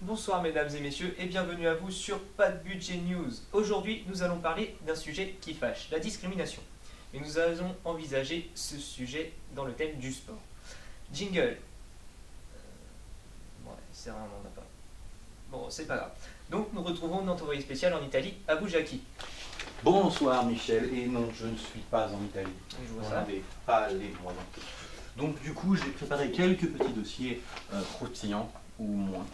Bonsoir mesdames et messieurs et bienvenue à vous sur Pas de Budget News. Aujourd'hui nous allons parler d'un sujet qui fâche, la discrimination. Et nous allons envisager ce sujet dans le thème du sport. Jingle. Ouais, c'est rien, on n'a pas. Bon, c'est pas grave. Donc nous retrouvons notre envoyé spécial en Italie, Abou Jaki. Bonsoir Michel, et non, je ne suis pas en Italie. Je vois On ça. n'avait pas les moyens. Donc du coup, j'ai préparé quelques petits dossiers croustillants, ou moins.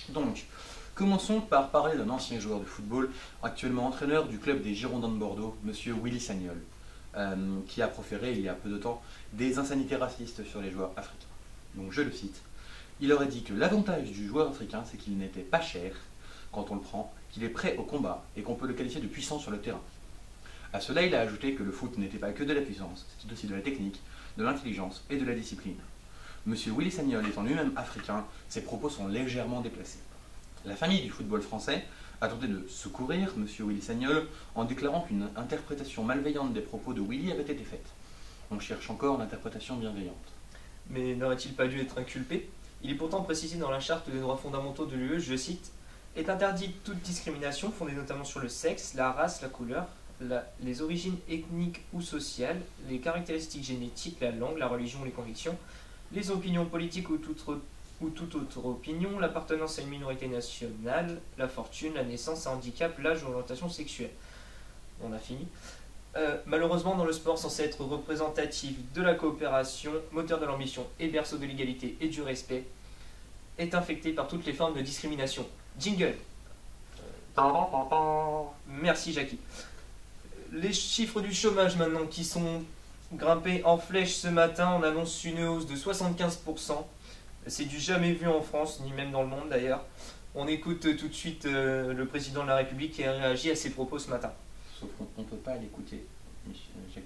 Donc, commençons par parler d'un ancien joueur de football, actuellement entraîneur du club des Girondins de Bordeaux, monsieur Willy Sagnol, qui a proféré il y a peu de temps des insanités racistes sur les joueurs africains. Donc je le cite, il aurait dit que l'avantage du joueur africain, c'est qu'il n'était pas cher quand on le prend, qu'il est prêt au combat et qu'on peut le qualifier de puissant sur le terrain. À cela, il a ajouté que le foot n'était pas que de la puissance, c'était aussi de la technique, de l'intelligence et de la discipline. Monsieur Willy Sagnol étant lui-même africain, ses propos sont légèrement déplacés. La famille du football français a tenté de secourir monsieur Willy Sagnol en déclarant qu'une interprétation malveillante des propos de Willy avait été faite. On cherche encore l'interprétation bienveillante. Mais n'aurait-il pas dû être inculpé? Il est pourtant précisé dans la charte des droits fondamentaux de l'UE, je cite, est interdite toute discrimination fondée notamment sur le sexe, la race, la couleur, les origines ethniques ou sociales, les caractéristiques génétiques, la langue, la religion ou les convictions, les opinions politiques ou toute autre opinion, l'appartenance à une minorité nationale, la fortune, la naissance, un handicap, l'âge ou l'orientation sexuelle. On a fini. Malheureusement, dans le sport censé être représentatif de la coopération, moteur de l'ambition et berceau de l'égalité et du respect, est infecté par toutes les formes de discrimination. Jingle. Merci Jackie. Les chiffres du chômage maintenant qui sont grimpés en flèche ce matin, on annonce une hausse de 75%. C'est du jamais vu en France, ni même dans le monde d'ailleurs. On écoute tout de suite le président de la République qui a réagi à ces propos ce matin. Sauf qu'on ne peut pas l'écouter, Michel,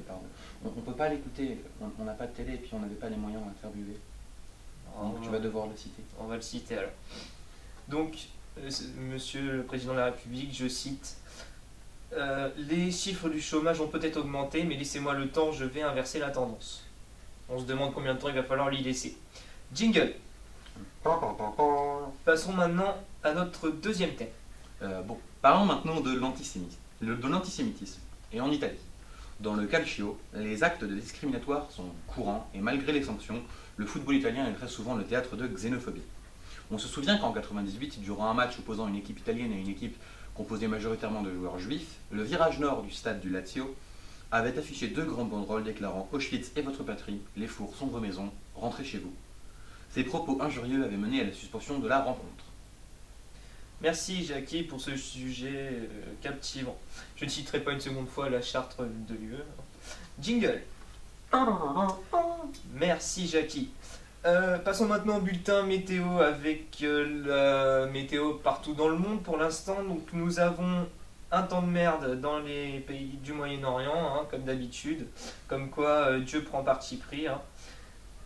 pardon. On ne peut pas l'écouter, on n'a pas de télé et puis on n'avait pas les moyens de l'interviewer. Donc tu vas devoir le citer. On va le citer alors. Donc, monsieur le président de la République, je cite, les chiffres du chômage ont peut-être augmenté, mais laissez-moi le temps, je vais inverser la tendance. On se demande combien de temps il va falloir l'y laisser. Jingle. Passons maintenant à notre deuxième thème. Parlons maintenant de l'antisémitisme. Et en Italie, dans le calcio, les actes de discriminatoires sont courants et malgré les sanctions, le football italien est très souvent le théâtre de xénophobie. On se souvient qu'en 1998, durant un match opposant une équipe italienne à une équipe composée majoritairement de joueurs juifs, le virage nord du stade du Lazio avait affiché deux grandes banderoles déclarant « Auschwitz est votre patrie, les fours sont vos maisons, rentrez chez vous ». Ces propos injurieux avaient mené à la suspension de la rencontre. Merci Jackie pour ce sujet captivant. Je ne citerai pas une seconde fois la charte de l'UE. Jingle. Merci Jackie. Passons maintenant au bulletin météo avec la météo partout dans le monde pour l'instant. Donc nous avons un temps de merde dans les pays du Moyen-Orient, comme d'habitude. Comme quoi Dieu prend parti pris.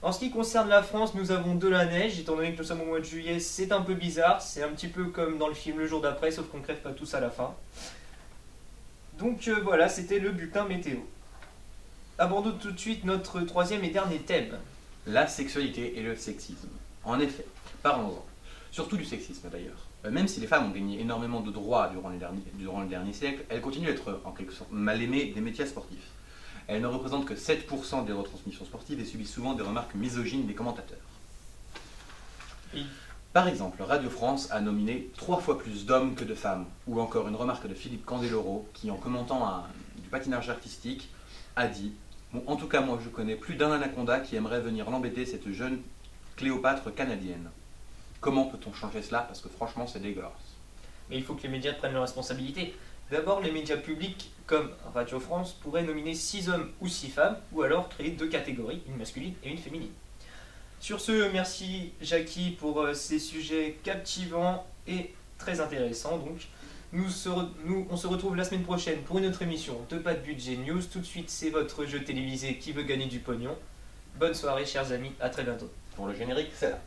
En ce qui concerne la France, nous avons de la neige, étant donné que nous sommes au mois de juillet, c'est un peu bizarre, c'est un petit peu comme dans le film Le Jour d'après, sauf qu'on ne crève pas tous à la fin. Donc voilà, c'était le bulletin météo. Abordons tout de suite notre troisième et dernier thème. La sexualité et le sexisme. En effet, parlons-en. Surtout du sexisme d'ailleurs. Même si les femmes ont gagné énormément de droits durant le dernier siècle, elles continuent d'être en quelque sorte mal aimées des médias sportifs. Elles ne représentent que 7% des retransmissions sportives et subissent souvent des remarques misogynes des commentateurs. Oui. Par exemple, Radio France a nominé 3 fois plus d'hommes que de femmes, ou encore une remarque de Philippe Candeloro qui, en commentant du patinage artistique, a dit « Bon, en tout cas, moi je connais plus d'un anaconda qui aimerait venir l'embêter cette jeune Cléopâtre canadienne. » Comment peut-on changer cela? Parce que franchement, c'est dégueulasse. Mais il faut que les médias prennent leurs responsabilités. D'abord, les médias publics, comme Radio France, pourraient nominer 6 hommes ou 6 femmes, ou alors créer 2 catégories, une masculine et une féminine. Sur ce, merci Jackie pour ces sujets captivants et très intéressants. Donc, on se retrouve la semaine prochaine pour une autre émission de Pas de Budget News. Tout de suite, c'est votre jeu télévisé qui veut gagner du pognon. Bonne soirée, chers amis, à très bientôt. Pour le générique, c'est là.